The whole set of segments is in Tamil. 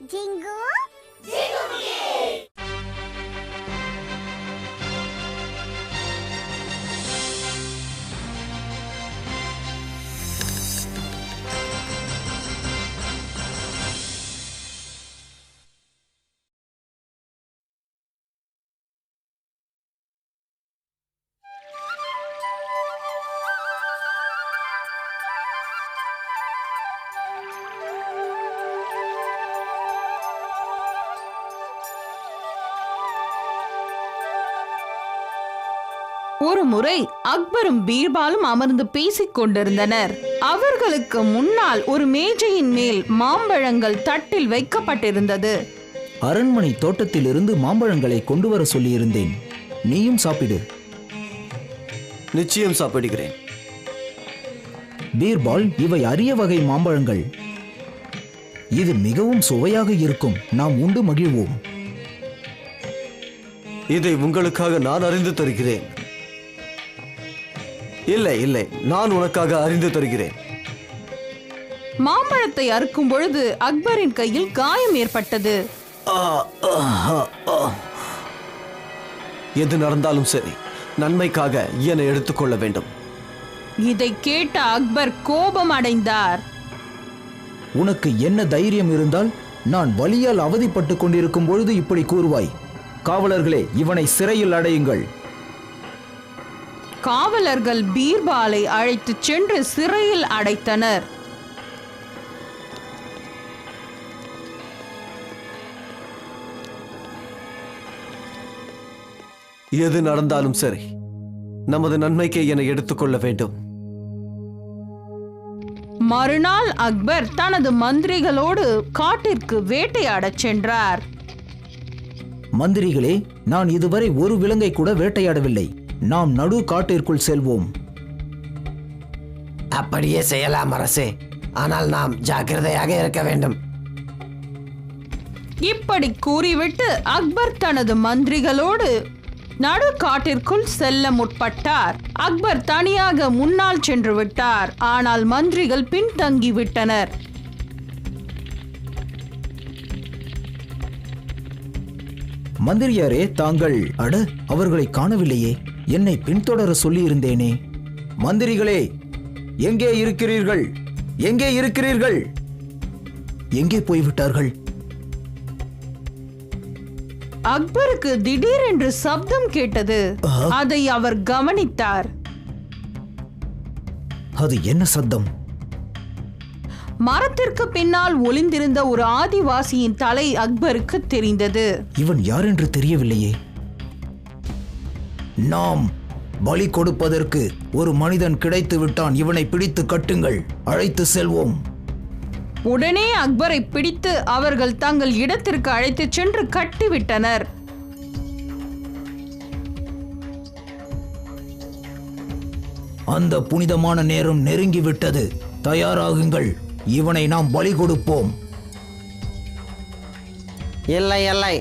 ஜிங்கு ஒரு முறை அக்பரும் பீர்பாலும் அமர்ந்து பேசிக் கொண்டிருந்தனர். அவர்களுக்கு முன்னால் ஒரு மேஜையின் மேல் மாம்பழங்கள் தட்டில் வைக்கப்பட்டிருந்தது. அரண்மனை தோட்டத்தில் இருந்து மாம்பழங்களை கொண்டு வர சொல்லியிருந்தேன். நீயும் சாப்பிடு. நிச்சயம் சாப்பிடுகிறேன். பீர்பால், இவை அரிய வகை மாம்பழங்கள். இது மிகவும் சுவையாக இருக்கும். நாம் உண்டு மகிழ்வோம். இதை உங்களுக்காக நான் அறிந்து தருகிறேன். இல்லை இல்லை, நான் உனக்காக அறிந்து தருகிறேன். மாம்பழத்தை அறுக்கும் பொழுது அக்பரின் கையில் காயம் ஏற்பட்டது. எது நடந்தாலும் சரி, நன்மைக்காக என்னை எடுத்துக்கொள்ள வேண்டும். இதை கேட்ட அக்பர் கோபம் அடைந்தார். உனக்கு என்ன தைரியம் இருந்தால் நான் வலியால் அவதிப்பட்டு கொண்டிருக்கும் பொழுது இப்படி கூறுவாய்? காவலர்களே, இவனை சிறையில் அடையுங்கள். காவலர்கள் பீர்பாலை அழைத்து சென்று சிறையில் அடைத்தனர். எது நடந்தாலும் சரி, நமது நன்மைக்கே என்னை எடுத்துக்கொள்ள வேண்டும். மறுநாள் அக்பர் தனது மந்திரிகளோடு காட்டிற்கு வேட்டையாடச் சென்றார். மந்திரிகளே, நான் இதுவரை ஒரு விலங்கை கூட வேட்டையாடவில்லை. நாம் நடு காட்டிற்குள் செல்வோம். அப்படியே செய்யலாம் அரசே, ஆனால் நாம் ஜாக்கிரதையாக இருக்க வேண்டும். இப்படி கூறிவிட்டு அக்பர் தனது மந்திரிகளோடு நடு காட்டிற்குள் செல்ல முற்பட்டார். அக்பர் தனியாக முன்னால் சென்று விட்டார். ஆனால் மந்திரிகள் பின்தங்கி விட்டனர். மந்திரியாரே, தாங்கள் அட அவர்களை காணவில்லையே. என்னை பின்தொடர சொல்லியிருந்தேனே. மந்திரிகளே, எங்கே இருக்கிறீர்கள்? எங்கே இருக்கிறீர்கள்? எங்கே போய்விட்டார்கள்? அக்பருக்கு திடீரென்று சப்தம் கேட்டது. அதை அவர் கவனித்தார். அது என்ன சத்தம்? மரத்திற்கு பின்னால் ஒளிந்திருந்த ஒரு ஆதிவாசியின் தலை அக்பருக்கு தெரிந்தது. இவன் யார் என்று தெரியவில்லையே. நாம் பலி கொடுப்பதற்கு ஒரு மனிதன் கிடைத்து விட்டான். இவனை பிடித்து கட்டுங்கள், அழைத்து செல்வோம். உடனே அக்பரை பிடித்து அவர்கள் தங்கள் இடத்திற்கு அழைத்து சென்று கட்டிவிட்டனர். அந்த புனிதமான நேரம் நெருங்கிவிட்டது. தயாராகுங்கள், இவனை நாம் பலி கொடுப்போம். இல்லை இல்லை,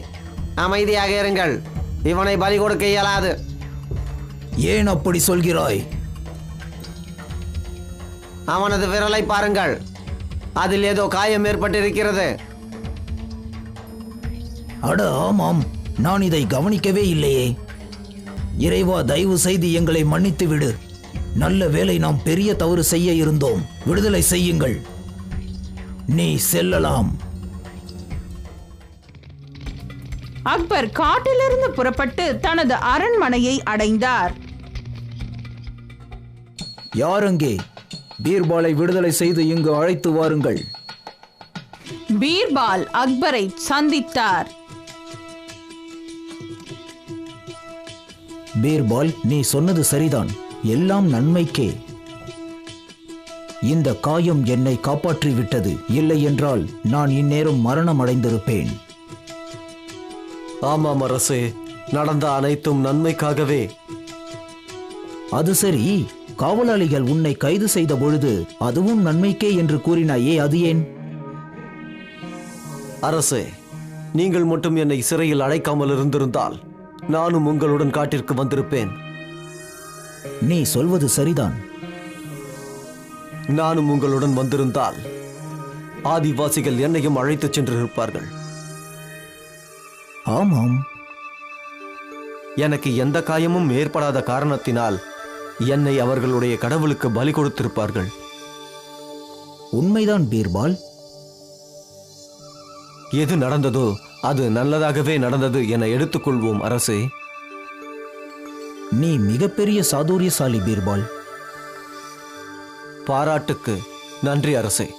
அமைதியாக இருங்கள். இவனை பலி கொடுக்க இயலாது. ஏன் அப்படி சொல்கிறாய்? அவனது விரலை பாருங்கள், அதில் ஏதோ காயம் ஏற்பட்டிருக்கிறது. அட ஆமாம், நான் இதை கவனிக்கவே இல்லையே. இறைவா, தயவு செய்து எங்களை மன்னித்து விடு. நல்ல வேளை, நாம் பெரிய தவறு செய்ய இருந்தோம். விடுதலை செய்யுங்கள். நீ செல்லலாம். அக்பர் காட்டிலிருந்து புறப்பட்டு தனது அரண்மனையை அடைந்தார். யார் அங்கே? பீர்பாலை விடுதலை செய்து இங்கு அழைத்து வாருங்கள். பீர்பால் அக்பரை சந்தித்தார். பீர்பால், நீ சொன்னது சரிதான். எல்லாம் நன்மைக்கே. இந்த காயம் என்னை காப்பாற்றி விட்டது. இல்லை என்றால் நான் இந்நேரம் மரணம் அடைந்திருப்பேன். ஆமாம் அரசே, நடந்த அனைத்தும் நன்மைக்காகவே. அது சரி, காவலாளிகள் உன்னை கைது செய்த பொழுது அதுவும் நன்மைக்கே என்று கூறினாயே, அது ஏன்? அரசே, நீங்கள் மட்டும் என்னை சிறையில் அடைக்காமல் இருந்திருந்தால் நானும் உங்களுடன் காட்டிற்கு வந்திருப்பேன். நீ சொல்வது சரிதான். நானும் உங்களுடன் வந்திருந்தால் ஆதிவாசிகள் என்னையும் அழைத்துச் சென்றிருப்பார்கள். ஆமாம். எனக்கு எந்த காயமும் ஏற்படாத காரணத்தினால் என்னை அவர்களுடைய கடவுளுக்கு பலி கொடுத்திருப்பார்கள். உண்மைதான் பீர்பால். எது நடந்ததோ அது நல்லதாகவே நடந்தது என எடுத்துக்கொள்வோம் அரசே. நீ மிகப்பெரிய சாதுரியசாலி பீர்பால். பாராட்டுக்கு நன்றி அரசே.